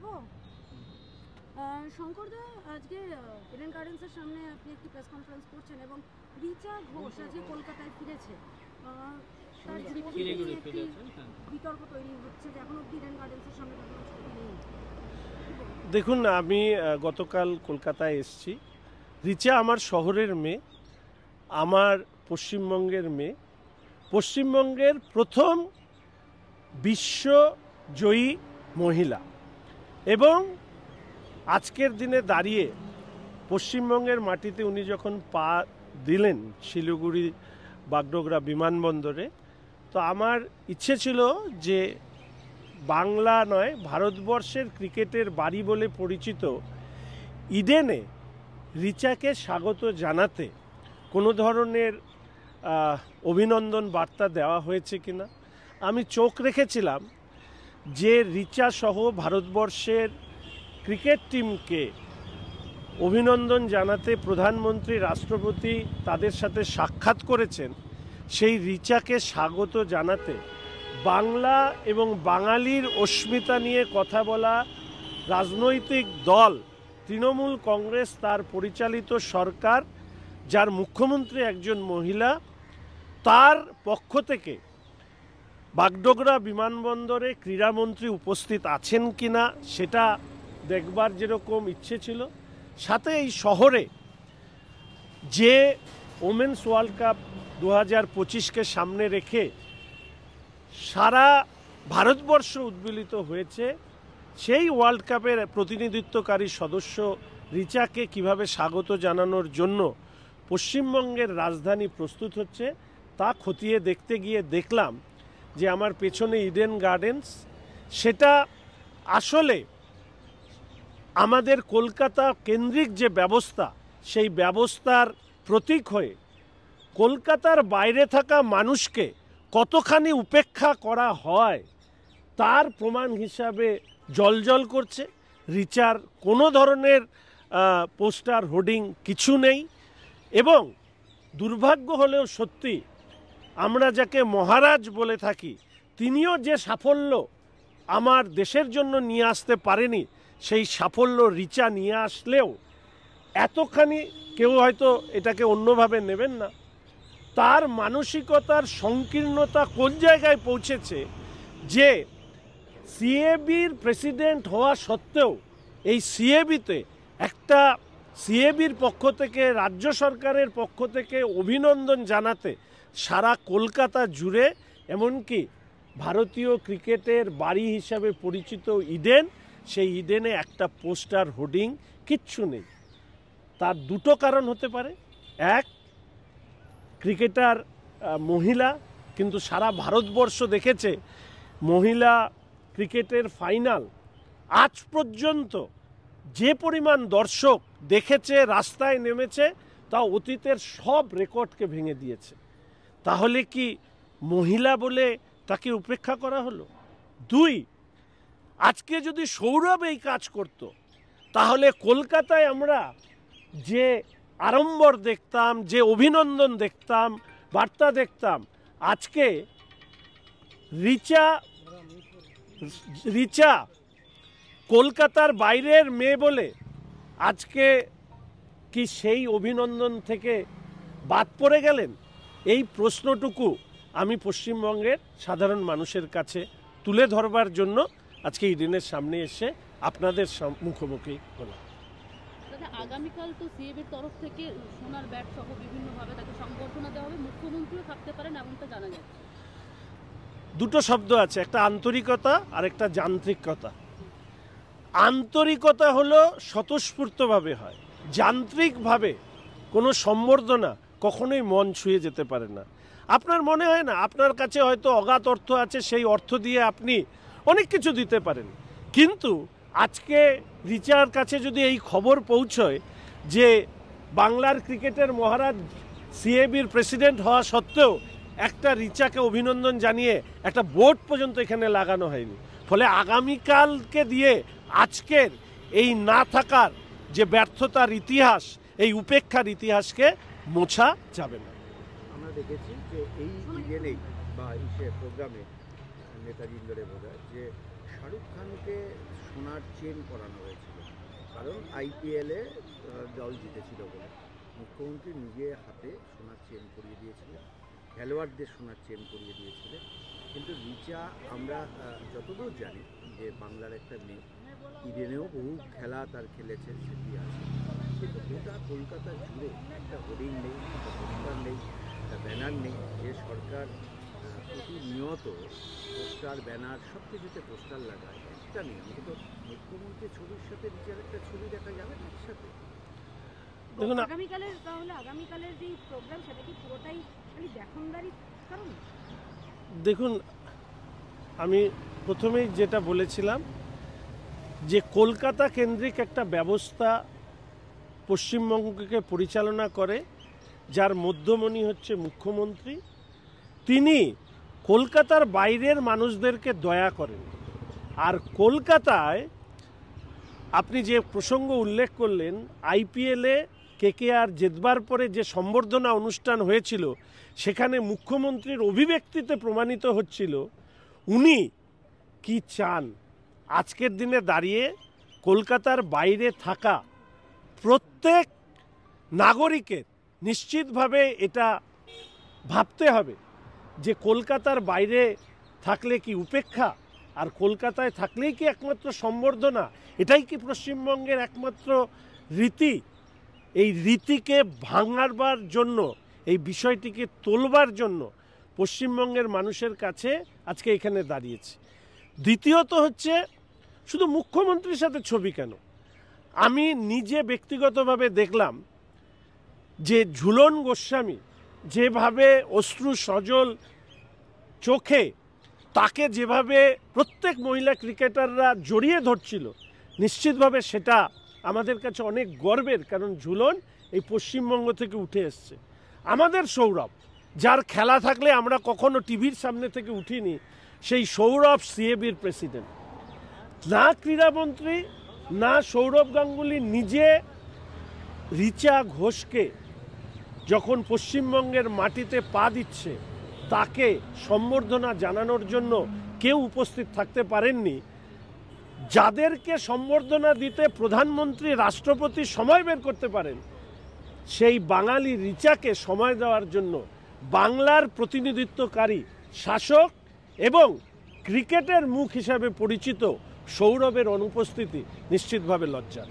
যাব। শঙ্করদা, আজকে ইডেন গার্ডেন্সের সামনে আপনি একটি প্রেস কনফারেন্স করছেন এবং রিচা ঘোষ আজকে কলকাতায় ফিরেছে। তার জীবনে একটি বিতর্ক তৈরি হচ্ছে যে এখন অব্দি ইডেন গার্ডেন্সের সামনে কোনো ছবি নেই। দেখুন, আমি গতকাল কলকাতায় এসেছি। রিচা আমার শহরের মেয়ে, আমার পশ্চিমবঙ্গের মেয়ে, পশ্চিমবঙ্গের প্রথম বিশ্বজয়ী মহিলা এবং আজকের দিনে দাঁড়িয়ে পশ্চিমবঙ্গের মাটিতে উনি যখন পা দিলেন শিলিগুড়ি বাগডোগরা বিমানবন্দরে, তো আমার ইচ্ছে ছিল যে বাংলা নয়, ভারতবর্ষের ক্রিকেটের বাড়ি বলে পরিচিত ইডেনে রিচাকে স্বাগত জানাতে কোনো ধরনের অভিনন্দন বার্তা দেওয়া হয়েছে কিনা। আমি চোখ রেখেছিলাম যে রিচা সহ ভারতবর্ষের ক্রিকেট টিমকে অভিনন্দন জানাতে প্রধানমন্ত্রী, রাষ্ট্রপতি তাদের সাথে সাক্ষাৎ করেছেন। সেই রিচাকে স্বাগত জানাতে বাংলা এবং বাঙালির অস্মিতা নিয়ে কথা বলা রাজনৈতিক দল তৃণমূল কংগ্রেস, তার পরিচালিত সরকার, যার মুখ্যমন্ত্রী একজন মহিলা, তার পক্ষ থেকে বাগডোগরা বিমানবন্দরে ক্রীড়ামন্ত্রী উপস্থিত আছেন কিনা সেটা দেখবার যেরকম ইচ্ছে ছিল, সাথে এই শহরে যে ওমেন্স ওয়ার্ল্ড কাপ 2025কে সামনে রেখে সারা ভারতবর্ষ উদ্বেলিত হয়েছে, সেই ওয়ার্ল্ড কাপের প্রতিনিধিত্বকারী সদস্য রিচাকে কিভাবে স্বাগত জানানোর জন্য পশ্চিমবঙ্গের রাজধানী প্রস্তুত হচ্ছে তা খতিয়ে দেখতে গিয়ে দেখলাম যে আমার পেছনে ইডেন গার্ডেন্স, সেটা আসলে আমাদের কলকাতা কেন্দ্রিক যে ব্যবস্থা, সেই ব্যবস্থার প্রতীক হয়ে কলকাতার বাইরে থাকা মানুষকে কতখানি উপেক্ষা করা হয় তার প্রমাণ হিসাবে জ্বলজ্বল করছে। রিচার কোনো ধরনের পোস্টার, হোর্ডিং কিছু নেই এবং দুর্ভাগ্য হলেও সত্যি, আমরা যাকে মহারাজ বলে থাকি, তিনিও যে সাফল্য আমার দেশের জন্য নিয়ে আসতে পারেনি, সেই সাফল্য রিচা নিয়ে আসলেও এতখানি কেউ হয়তো এটাকে অন্যভাবে নেবেন না। তার মানসিকতার সংকীর্ণতা কোন জায়গায় পৌঁছেছে যে সিএবির প্রেসিডেন্ট হওয়া সত্ত্বেও এই সিএবিতে একটা সিএবির পক্ষ থেকে, রাজ্য সরকারের পক্ষ থেকে অভিনন্দন জানাতে সারা কলকাতা জুড়ে, এমনকি ভারতীয় ক্রিকেটের বাড়ি হিসাবে পরিচিত ইডেন, সেই ইডেনে একটা পোস্টার, হোর্ডিং কিচ্ছু নেই। তার দুটো কারণ হতে পারে। এক, ক্রিকেটার মহিলা, কিন্তু সারা ভারতবর্ষ দেখেছে মহিলা ক্রিকেটের ফাইনাল আজ পর্যন্ত যে পরিমাণ দর্শক দেখেছে, রাস্তায় নেমেছে, তা অতীতের সব রেকর্ডকে ভেঙে দিয়েছে। তাহলে কি মহিলা বলে তাকে উপেক্ষা করা হলো? দুই, আজকে যদি সৌরভ এই কাজ করত, তাহলে কলকাতায় আমরা যে আড়ম্বর দেখতাম, যে অভিনন্দন দেখতাম, বার্তা দেখতাম, আজকে রিচা কলকাতার বাইরের মেয়ে বলে আজকে কি সেই অভিনন্দন থেকে বাদ পড়ে গেলেন? এই প্রশ্নটুকু আমি পশ্চিমবঙ্গের সাধারণ মানুষের কাছে তুলে ধরবার জন্য আজকে ইডেনের সামনে এসে আপনাদের মুখোমুখি হলাম। আগামীকাল তো সিএবির তরফ থেকে সোনার ব্যাট সহ বিভিন্নভাবে তাকে সংবর্ধনা দেওয়া হবে, মুখ্যমন্ত্রীও থাকতে পারেন এমনটা জানা যাচ্ছে। দুটো শব্দ আছে, একটা আন্তরিকতা আর একটা যান্ত্রিকতা। আন্তরিকতা হলো স্বতঃস্ফূর্তভাবে হয়, যান্ত্রিকভাবে কোনো সম্বর্ধনা কখনোই মন ছুঁয়ে যেতে পারে না। আপনার মনে হয় না আপনার কাছে হয়তো অগাধ অর্থ আছে, সেই অর্থ দিয়ে আপনি অনেক কিছু দিতে পারেন, কিন্তু আজকে রিচার কাছে যদি এই খবর পৌঁছয় যে বাংলার ক্রিকেটের মহারাজ সিএবির প্রেসিডেন্ট হওয়া সত্ত্বেও একটা রিচাকে অভিনন্দন জানিয়ে একটা বোর্ড পর্যন্ত এখানে লাগানো হয়নি, ফলে আগামীকালকে দিয়ে আজকের এই না থাকার যে ব্যর্থতার ইতিহাস, এই উপেক্ষার ইতিহাসকে মোছা যাবে না। আমরা দেখেছি যে এই ইভেন্টেই বা এই প্রোগ্রামে নেতাজি ইন্দোরে বোঝায় যে শাহরুখ খানকে সোনার চেন পরানো হয়েছিল, কারণ আইপিএলে দল জিতেছিল বলে। মুখ্যমন্ত্রী নিজে হাতে সোনার চেন পরিয়ে দিয়েছিলেন, খেলোয়াড়দের সোনার চেন পরিয়ে দিয়েছিলেন। কিন্তু রিচা, আমরা যতদূর জানি যে বাংলার একটা মেয়ে, ইডেনেও বহু খেলা তার খেলেছে, সেটি আছে। কিন্তু গোটা কলকাতা জুড়ে একটা হোর্ডিং নেই, একটা পোস্টার নেই, একটা ব্যানার নেই। যে সরকার প্রতিনিয়ত পোস্টার, ব্যানার সব কিছুতে পোস্টার লাগায়, একটা নেই। অন্তত মুখ্যমন্ত্রীর ছবির সাথে রিচার একটা ছবি দেখা যাবে না একসাথে। দেখুন, আগামীকালের যে প্রোগ্রাম, সেটা কি পুরোটাই খালি দেখনদারি কারণ? দেখুন, আমি প্রথমেই যেটা বলেছিলাম যে কলকাতা কেন্দ্রিক একটা ব্যবস্থা পশ্চিমবঙ্গকে পরিচালনা করে, যার মধ্যমণি হচ্ছে মুখ্যমন্ত্রী। তিনি কলকাতার বাইরের মানুষদেরকে দয়া করেন। আর কলকাতায় আপনি যে প্রসঙ্গ উল্লেখ করলেন, আইপিএলে কেকেআর জেতবার পরে যে সম্বর্ধনা অনুষ্ঠান হয়েছিল, সেখানে মুখ্যমন্ত্রীর অভিব্যক্তিতে প্রমাণিত হচ্ছিল উনি কি চান। আজকের দিনে দাঁড়িয়ে কলকাতার বাইরে থাকা প্রত্যেক নাগরিকের নিশ্চিতভাবে এটা ভাবতে হবে যে কলকাতার বাইরে থাকলে কি উপেক্ষা, আর কলকাতায় থাকলেই কি একমাত্র সম্বর্ধনা? এটাই কি পশ্চিমবঙ্গের একমাত্র রীতি? এই রীতিকে ভাঙাবার জন্য, এই বিষয়টিকে তোলবার জন্য পশ্চিমবঙ্গের মানুষের কাছে আজকে এখানে দাঁড়িয়েছি। দ্বিতীয়ত হচ্ছে, শুধু মুখ্যমন্ত্রীর সাথে ছবি কেন, আমি নিজে ব্যক্তিগতভাবে দেখলাম যে ঝুলন গোস্বামী যেভাবে অশ্রু সজল চোখে তাকে যেভাবে প্রত্যেক মহিলা ক্রিকেটাররা জড়িয়ে ধরছিল, নিশ্চিতভাবে সেটা আমাদের কাছে অনেক গর্বের। কারণ ঝুলন এই পশ্চিমবঙ্গ থেকে উঠে এসছে। আমাদের সৌরভ, যার খেলা থাকলে আমরা কখনো টিভির সামনে থেকে উঠিনি, সেই সৌরভ সিএবির প্রেসিডেন্ট। না ক্রীড়ামন্ত্রী, না সৌরভ গাঙ্গুলি নিজে রিচা ঘোষকে যখন পশ্চিমবঙ্গের মাটিতে পা দিচ্ছে, তাকে সম্বর্ধনা জানানোর জন্য কেউ উপস্থিত থাকতে পারেননি। যাদেরকে সম্বর্ধনা দিতে প্রধানমন্ত্রী, রাষ্ট্রপতি সময় বের করতে পারেন, সেই বাঙালি রিচাকে সময় দেওয়ার জন্য বাংলার প্রতিনিধিত্বকারী শাসক এবং ক্রিকেটের মুখ হিসাবে পরিচিত সৌরভের অনুপস্থিতি নিশ্চিতভাবে লজ্জা।